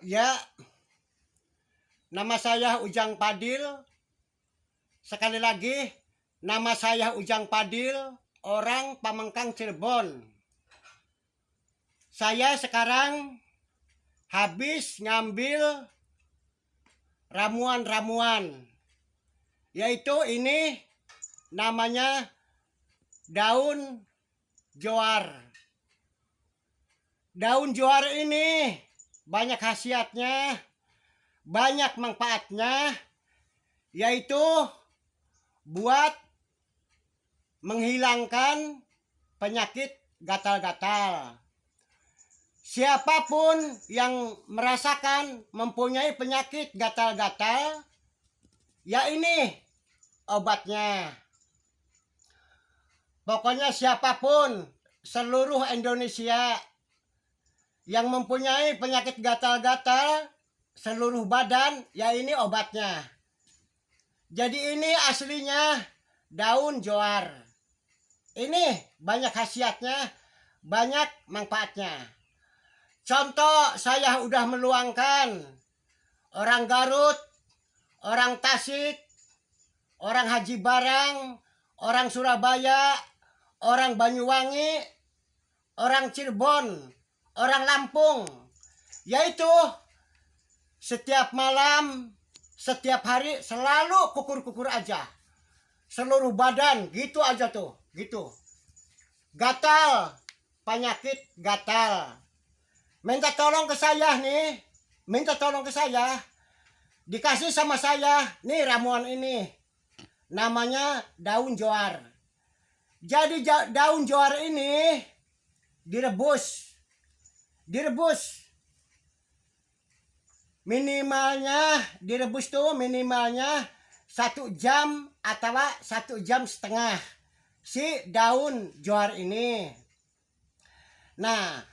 Ya, nama saya Ujang Padil. Sekali lagi, nama saya Ujang Padil, orang Pamengkang Cirebon. Saya sekarang habis ngambil ramuan-ramuan. Yaitu ini namanya daun joar. Daun joar ini banyak khasiatnya, banyak manfaatnya, yaitu buat menghilangkan penyakit gatal-gatal. Siapapun yang merasakan mempunyai penyakit gatal-gatal, ya ini obatnya. Pokoknya siapapun seluruh Indonesia yang mempunyai penyakit gatal-gatal seluruh badan, ya ini obatnya. Jadi ini aslinya daun joar. Ini banyak khasiatnya, banyak manfaatnya. Contoh, saya udah meluangkan orang Garut, orang Tasik, orang Haji Barang, orang Surabaya, orang Banyuwangi, orang Cirebon, orang Lampung. Yaitu setiap malam, setiap hari selalu kukur-kukur aja. Seluruh badan gitu aja tuh, gitu. Gatal, penyakit gatal. Minta tolong ke saya nih, minta tolong ke saya. Dikasih sama saya, nih ramuan ini. Namanya daun joar. Jadi daun joar ini direbus. Minimalnya direbus tuh minimalnya 1 jam atau 1 jam setengah si daun joar ini. Nah,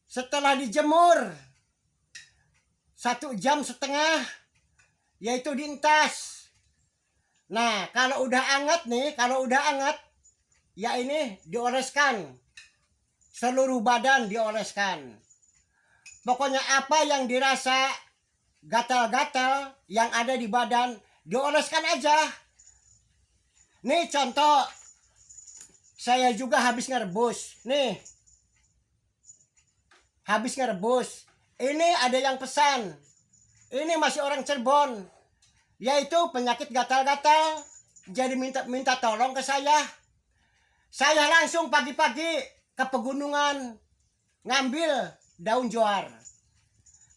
setelah dijemur 1 jam setengah, yaitu dientas. Nah, kalau udah anget nih, ya ini dioleskan. Seluruh badan dioleskan. Pokoknya apa yang dirasa gatal-gatal yang ada di badan, dioleskan aja. Nih contoh, saya juga habis ngerebus. Nih, habis ngerebus. Ini ada yang pesan. Ini masih orang Cirebon. Yaitu penyakit gatal-gatal. Jadi minta tolong ke saya. Saya langsung pagi-pagi ke pegunungan ngambil daun joar.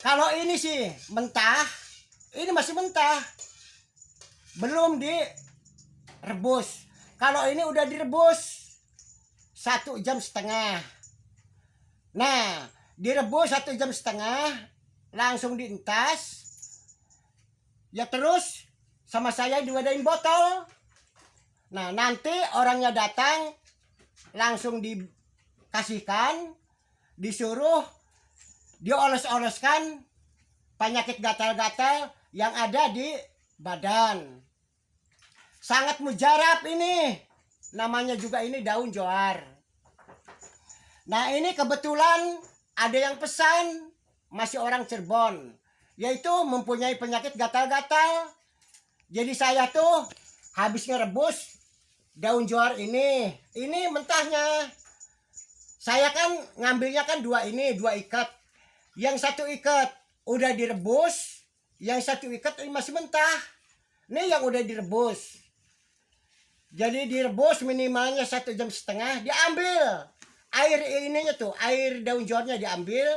Kalau ini sih mentah, ini masih mentah. Belum direbus. Kalau ini udah direbus 1 jam setengah. Nah, direbus 1 jam setengah, langsung dientas. Ya terus sama saya diwadahin botol. Nah, nanti orangnya datang, langsung dikasihkan, disuruh dioles-oleskan penyakit gatal-gatal yang ada di badan. Sangat mujarab ini. Namanya juga ini daun joar. Nah, ini kebetulan ada yang pesan masih orang Cirebon, yaitu mempunyai penyakit gatal-gatal. Jadi saya tuh habis ngerebus daun joar ini mentahnya. Saya kan ngambilnya kan 2 ikat. Yang 1 ikat udah direbus, yang 1 ikat ini masih mentah. Nih yang udah direbus. Jadi direbus minimalnya 1 jam setengah, diambil air ininya tuh, air daun joarnya diambil,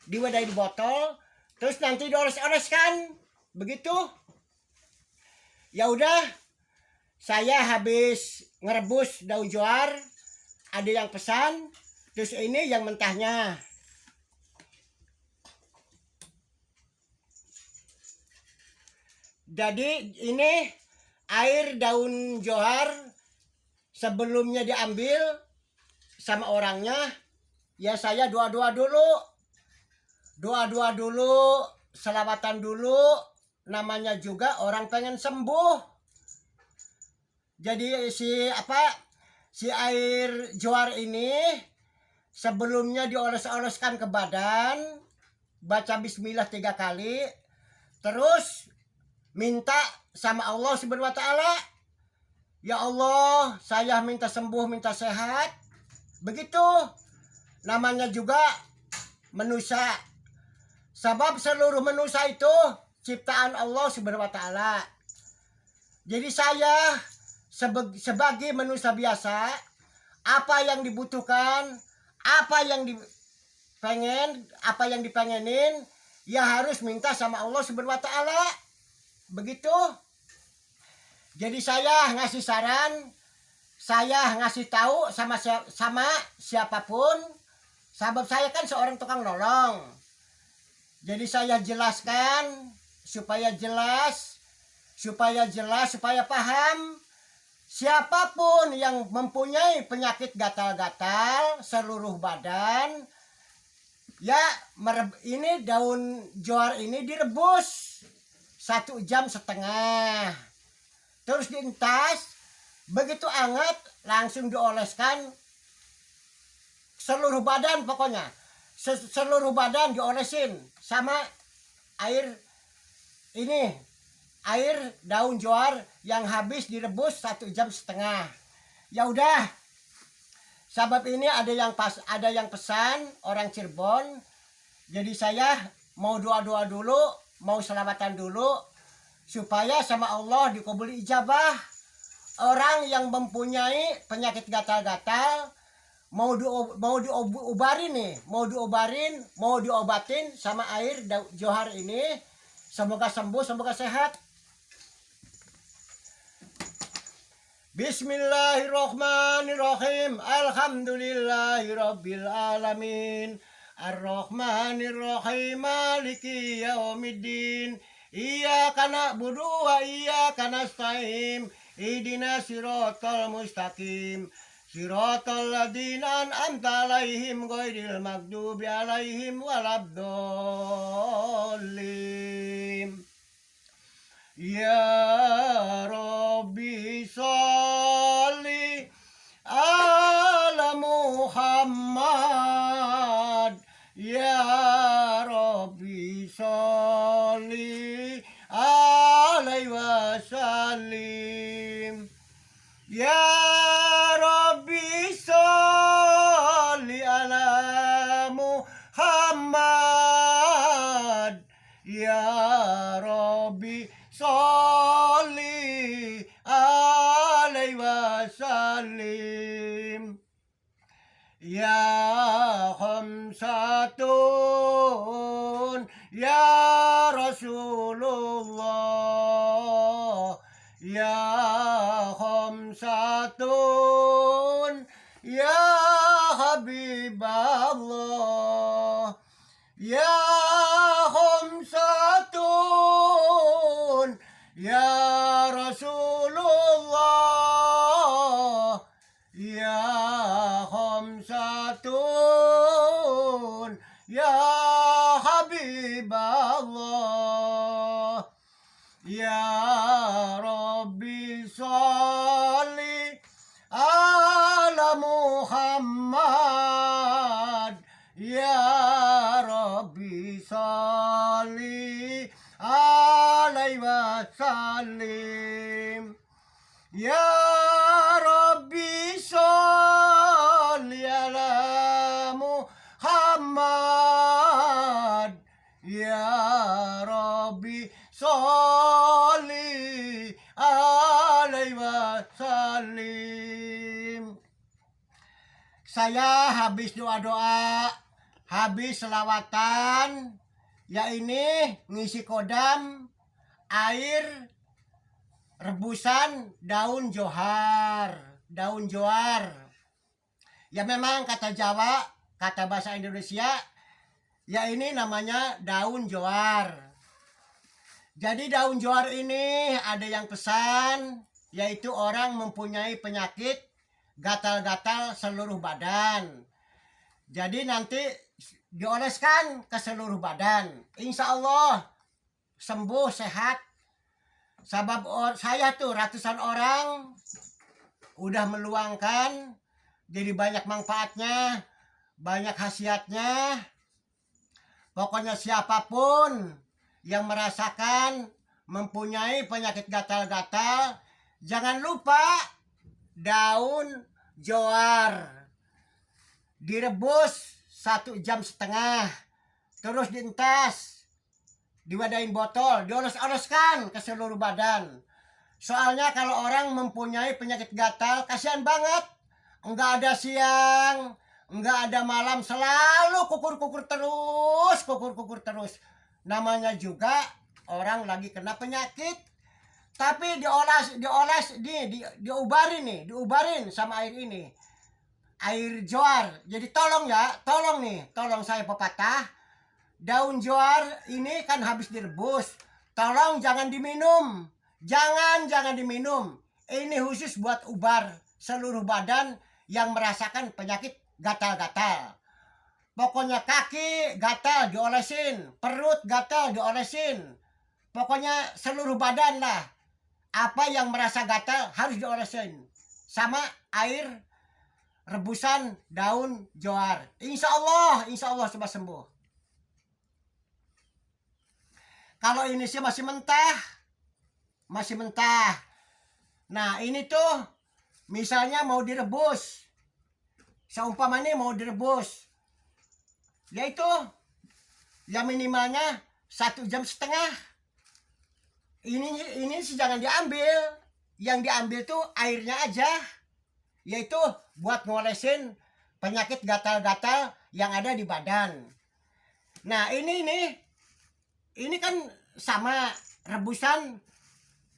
diwadahi di botol, terus nanti dioles-oleskan, begitu. Ya udah, saya habis ngerebus daun joar, ada yang pesan, terus ini yang mentahnya. Jadi ini air daun joar sebelumnya diambil sama orangnya, ya saya doa-doa dulu, selawatan dulu, namanya juga orang pengen sembuh. Jadi si air joar ini sebelumnya dioles-oleskan ke badan, baca bismillah 3 kali, terus minta sama Allah Subhanahu wa taala, ya Allah, saya minta sembuh, minta sehat. Begitu. Namanya juga manusia. Sebab seluruh manusia itu ciptaan Allah Subhanahu wa taala. Jadi saya sebagai manusia biasa, apa yang dibutuhkan, apa yang dipengenin, ya harus minta sama Allah Subhanahu wa taala. Begitu. Jadi saya ngasih saran, saya ngasih tahu sama siapapun, sebab saya kan seorang tukang nolong. Jadi saya jelaskan supaya jelas, supaya paham. Siapapun yang mempunyai penyakit gatal-gatal seluruh badan, ya ini daun johar ini direbus 1,5 jam, terus dientas, begitu hangat langsung dioleskan seluruh badan, pokoknya seluruh badan diolesin sama air ini, air daun johar yang habis direbus 1,5 jam. Ya udah, sebab ini ada yang pesan orang Cirebon, jadi saya mau doa-doa dulu, mau selawatan dulu supaya sama Allah dikabuli ijabah. Orang yang mempunyai penyakit gatal-gatal mau diobarin nih, mau diobatin sama air johar ini, semoga sembuh, semoga sehat. Bismillahirrahmanirrahim. Alhamdulillahirabbil alamin. Arrahmanirrahim. Maliki yaumiddin. Iyyaka na'budu wa iyyaka nasta'in. Ihdinas siratal mustaqim. Siratal ladzina an'amta 'alaihim ghairil maghdubi 'alaihim waladdallin. Ya Rabbi sholli ala Muhammad. Ya Rabbi sholli alaihi wasallim. Ya Rabbi sholli ala Muhammad. Ya Rabbi sholli alaihi wasallim. Ya khamsatun ya Rasulullah. Ya khamsatun ya Habiballah. Ya khamsatun ya Rasulullah. Ya khamsatun ya Habiballah. Ya Rabbi sholli ala Muhammad. Ya Rabbi sholli alaihi wasallim. Ya Rabbi sholli ala Muhammad. Ya Rabbi sholli alaihi wasallim. Saya habis doa-doa, habis selawatan, ya ini ngisi kodam air rebusan daun johar. Ya memang kata Jawa, kata bahasa Indonesia, ya ini namanya daun johar. Jadi daun johar ini ada yang pesan, yaitu orang mempunyai penyakit gatal-gatal seluruh badan. Jadi nanti dioleskan ke seluruh badan. Insya Allah sembuh, sehat. Sebab saya tuh ratusan orang udah meluangkan, jadi banyak manfaatnya, banyak khasiatnya. Pokoknya siapapun yang merasakan mempunyai penyakit gatal-gatal, jangan lupa daun joar direbus 1,5 jam, terus dientas, diwadahin botol, dioles-oleskan ke seluruh badan. Soalnya kalau orang mempunyai penyakit gatal, kasihan banget. Enggak ada siang, enggak ada malam, selalu kukur-kukur terus. Namanya juga orang lagi kena penyakit. Tapi diubarin sama air ini. Air joar. Jadi tolong saya pepatah. Daun joar ini kan habis direbus. Tolong jangan diminum. Jangan diminum. Ini khusus buat ubar seluruh badan yang merasakan penyakit gatal-gatal. Pokoknya kaki gatal diolesin, perut gatal diolesin. Pokoknya seluruh badan lah. Apa yang merasa gatal harus diolesin sama air rebusan daun joar. Insya Allah sembuh. Kalau ini sih masih mentah. Nah ini tuh misalnya mau direbus, seumpamanya mau direbus, yaitu ya minimalnya 1,5 jam. Ini sih jangan diambil. Yang diambil tuh airnya aja, yaitu buat ngolesin penyakit gatal-gatal yang ada di badan. Nah ini kan sama rebusan,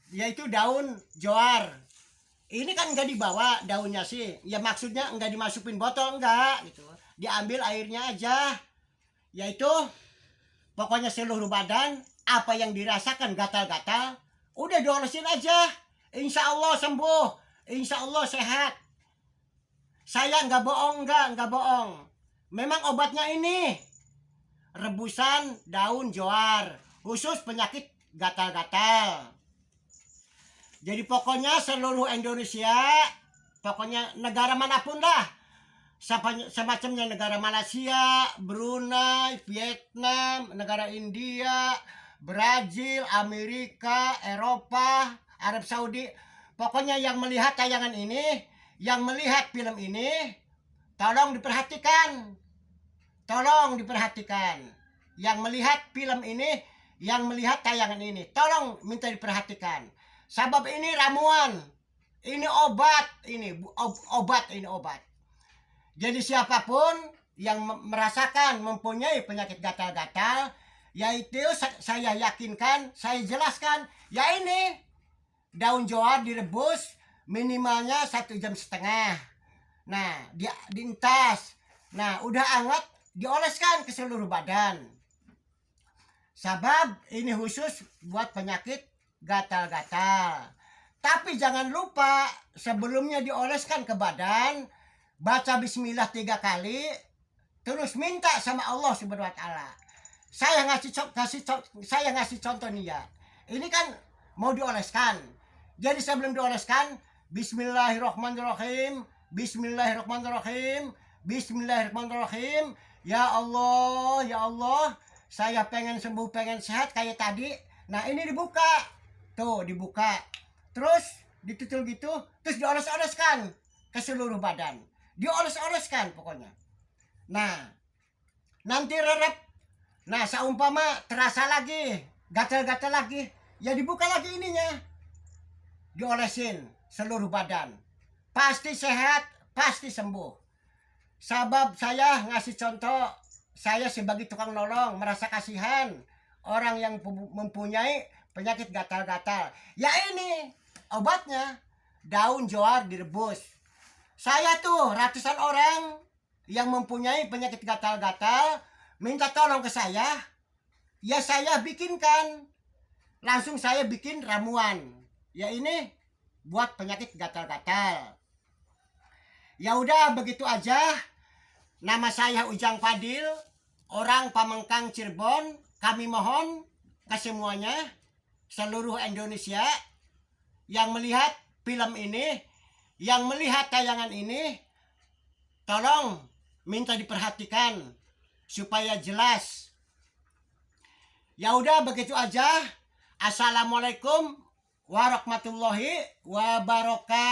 yaitu daun joar. Ini kan enggak dibawa daunnya sih, ya maksudnya enggak dimasukin botol, enggak gitu, diambil airnya aja, yaitu pokoknya seluruh badan apa yang dirasakan gatal-gatal udah diolesin aja. Insya Allah sembuh, insya Allah sehat. Saya enggak bohong. Memang obatnya ini rebusan daun joar, khusus penyakit gatal-gatal. Jadi pokoknya seluruh Indonesia, pokoknya negara manapun lah, semacamnya negara Malaysia, Brunei, Vietnam, negara India, Brazil, Amerika, Eropa, Arab Saudi. Pokoknya yang melihat tayangan ini, yang melihat film ini, tolong diperhatikan. Yang melihat film ini, yang melihat tayangan ini, tolong minta diperhatikan. Sebab ini ramuan, ini obat, ini obat. Jadi siapapun yang merasakan mempunyai penyakit gatal-gatal, yaitu saya yakinkan, saya jelaskan, ya ini daun joar direbus minimalnya 1,5 jam. Nah, dientas. Nah, udah hangat, dioleskan ke seluruh badan. Sebab ini khusus buat penyakit gatal-gatal. Tapi jangan lupa sebelumnya dioleskan ke badan, baca bismillah 3 kali, terus minta sama Allah Subhanahu wa taala. Saya ngasih contoh nih ya. Ini kan mau dioleskan. Jadi sebelum dioleskan, bismillahirrahmanirrahim. Ya Allah, saya pengen sembuh, pengen sehat kayak tadi. Nah, ini dibuka. Tuh, dibuka. Terus ditutul gitu, terus dioles-oleskan ke seluruh badan. Dioles-oleskan pokoknya. Nah, nanti rerep. Nah, seumpama terasa lagi, gatal-gatal lagi, ya dibuka lagi ininya. Diolesin seluruh badan. Pasti sehat, pasti sembuh. Sebab saya ngasih contoh, saya sebagai tukang nolong, merasa kasihan orang yang mempunyai penyakit gatal-gatal. Ya ini obatnya, daun joar direbus. Saya tuh ratusan orang yang mempunyai penyakit gatal-gatal minta tolong ke saya, ya saya bikinkan. Langsung saya bikin ramuan. Ya ini buat penyakit gatal-gatal. Ya udah begitu aja. Nama saya Ujang Fadil, orang Pamengkang Cirebon. Kami mohon ke semuanya, seluruh Indonesia yang melihat film ini, yang melihat tayangan ini, tolong minta diperhatikan supaya jelas Ya udah begitu aja. Assalamualaikum warahmatullahi wabarakatuh.